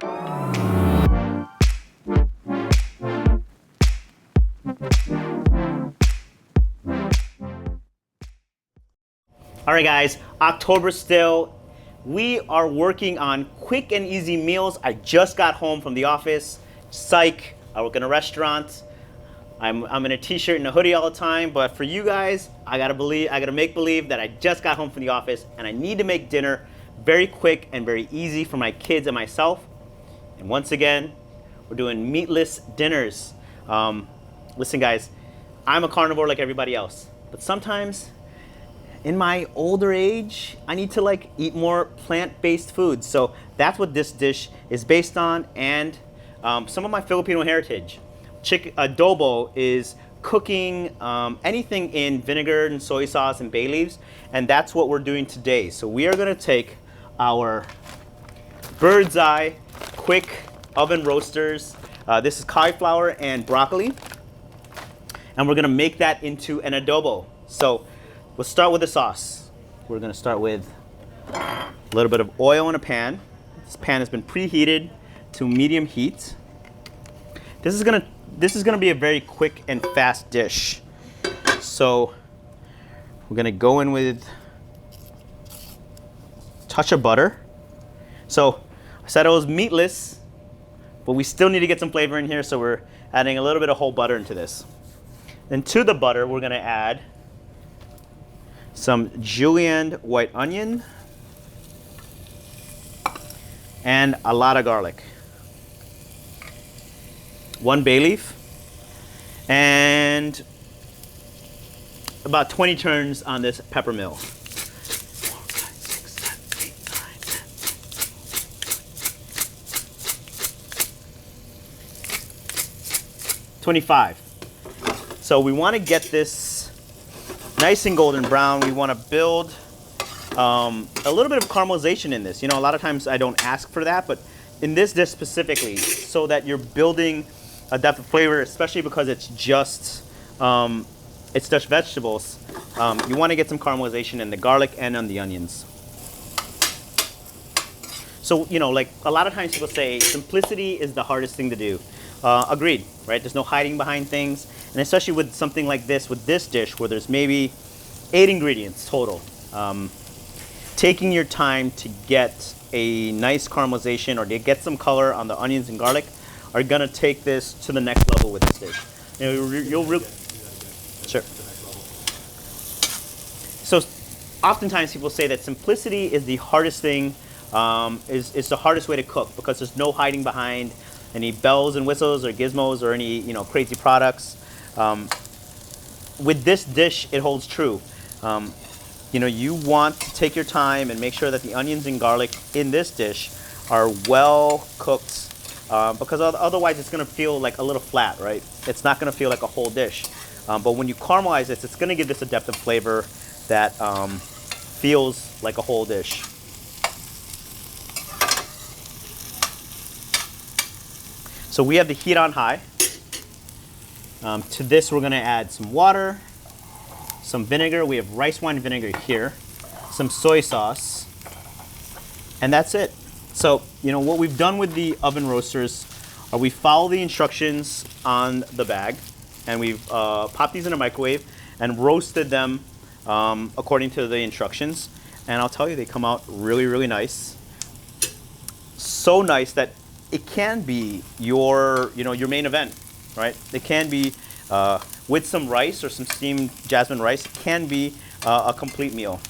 All right, guys, October still. We are working on quick and easy meals. I just got home from the office. Psych, I work in a restaurant. I'm in a t-shirt and a hoodie all the time, but for you guys, I gotta make believe that I just got home from the office and I need to make dinner very quick and very easy for my kids and myself. And once again, we're doing meatless dinners. Listen, guys, I'm a carnivore like everybody else, but sometimes in my older age, I need to eat more plant-based foods. So that's what this dish is based on, and some of my Filipino heritage. Adobo is cooking anything in vinegar and soy sauce and bay leaves, and that's what we're doing today. So we are gonna take our bird's eye quick oven roasters. This is cauliflower and broccoli, and we're gonna make that into an adobo. So we'll start with the sauce. We're gonna start with a little bit of oil in a pan. This pan has been preheated to medium heat. This is gonna be a very quick and fast dish. So we're gonna go in with a touch of butter. So I said it was meatless, but we still need to get some flavor in here, so we're adding a little bit of whole butter into this. Then to the butter, we're gonna add some julienned white onion and a lot of garlic. 1 bay leaf and about 20 turns on this pepper mill. 25. So we want to get this nice and golden brown. We want to build a little bit of caramelization in this. You know, a lot of times I don't ask for that, but in this dish specifically, so that you're building a depth of flavor, especially because it's just vegetables. You want to get some caramelization in the garlic and on the onions. So, you know, like a lot of times people say simplicity is the hardest thing to do. Agreed, right? There's no hiding behind things. And especially with something like this, with this dish where there's maybe 8 ingredients total. Taking your time to get a nice caramelization or to get some color on the onions and garlic are gonna take this to the next level with this dish. You know, sure. So oftentimes people say that simplicity is the hardest thing, is the hardest way to cook because there's no hiding behind any bells and whistles or gizmos or any, you know, crazy products. With this dish, it holds true. You know, you want to take your time and make sure that the onions and garlic in this dish are well cooked, because otherwise it's going to feel like a little flat, right? It's not going to feel like a whole dish. But when you caramelize this, it's going to give this a depth of flavor that feels like a whole dish. So we have the heat on high. To this, we're going to add some water, some vinegar. We have rice wine vinegar here, some soy sauce, and that's it. So, you know, what we've done with the oven roasters are we follow the instructions on the bag, and we've popped these in a microwave and roasted them according to the instructions. And I'll tell you, they come out really, really nice. So nice that it can be your, you know, your main event, right? It can be with some rice or some steamed jasmine rice. It can be a complete meal.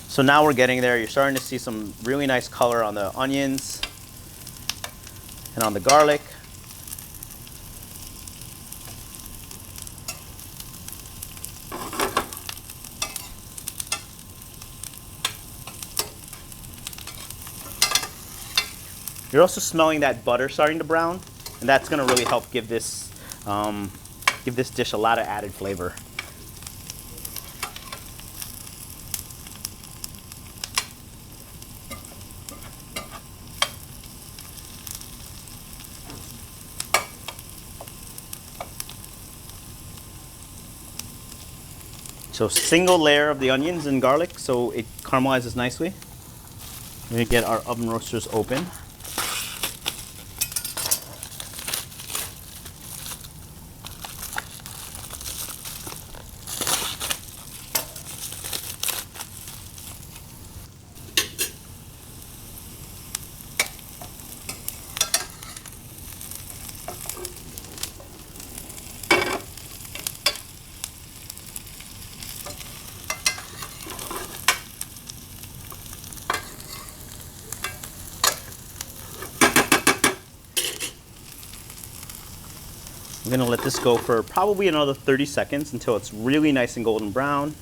So now we're getting there. You're starting to see some really nice color on the onions and on the garlic. You're also smelling that butter starting to brown, and that's going to really help give this dish a lot of added flavor. So single layer of the onions and garlic, so it caramelizes nicely. gonna get our oven roasters open. I'm gonna let this go for probably another 30 seconds until it's really nice and golden brown.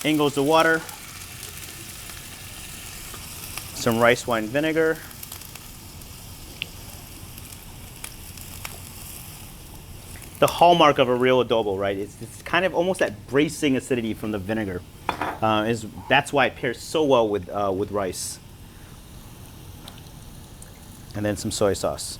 In goes the water, some rice wine vinegar, the hallmark of a real adobo, right? It's kind of almost that bracing acidity from the vinegar. That's why it pairs so well with rice. And then some soy sauce.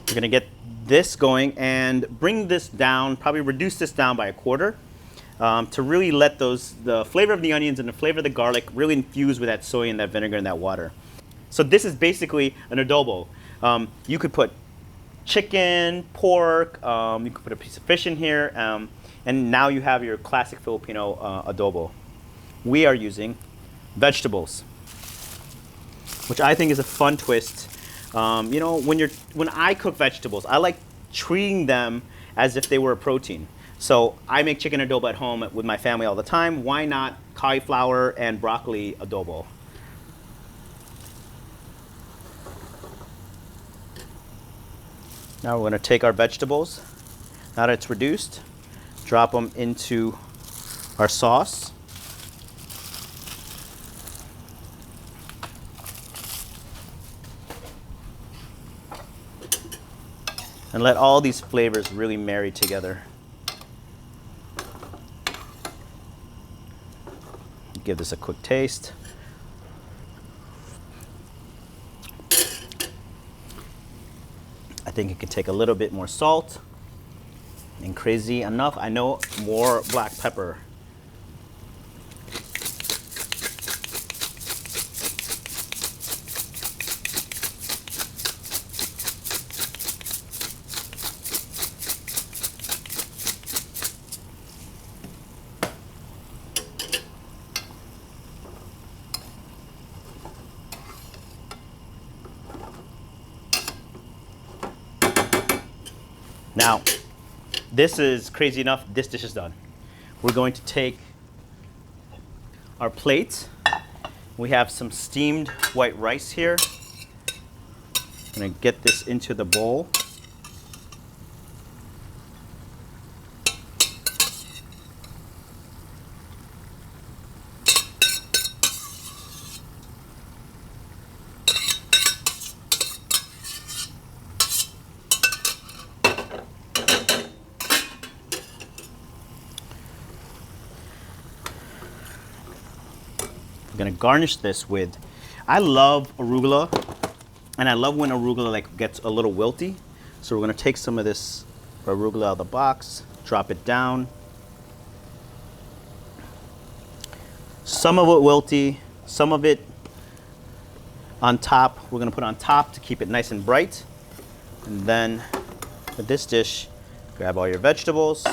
We're gonna get this going and bring this down, probably reduce this down by a quarter to really let the flavor of the onions and the flavor of the garlic really infuse with that soy and that vinegar and that water. So this is basically an adobo. You could put chicken, pork, you could put a piece of fish in here, and now you have your classic Filipino adobo. We are using vegetables, which I think is a fun twist. You know, when I cook vegetables, I like treating them as if they were a protein. So I make chicken adobo at home with my family all the time. Why not cauliflower and broccoli adobo? Now we're going to take our vegetables, now that it's reduced, drop them into our sauce. And let all these flavors really marry together. Give this a quick taste. I think it could take a little bit more salt. And crazy enough, I know, more black pepper. Now, this is crazy enough, this dish is done. We're going to take our plate. We have some steamed white rice here. I'm gonna get this into the bowl. I'm gonna garnish this with, I love arugula, and I love when arugula like gets a little wilty. So we're gonna take some of this arugula out of the box, drop it down. Some of it wilty, some of it on top. We're gonna put on top to keep it nice and bright. And then with this dish, grab all your vegetables.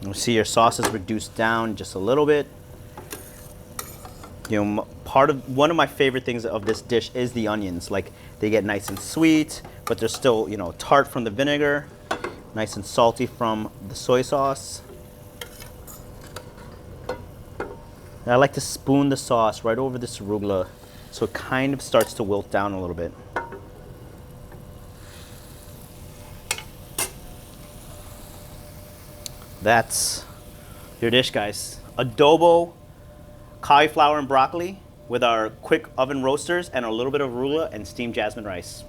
You'll see your sauce is reduced down just a little bit. You know, one of my favorite things of this dish is the onions. Like, they get nice and sweet, but they're still, you know, tart from the vinegar. Nice and salty from the soy sauce. And I like to spoon the sauce right over this arugula so it kind of starts to wilt down a little bit. That's your dish, guys. Adobo, cauliflower and broccoli with our quick oven roasters and a little bit of arugula and steamed jasmine rice.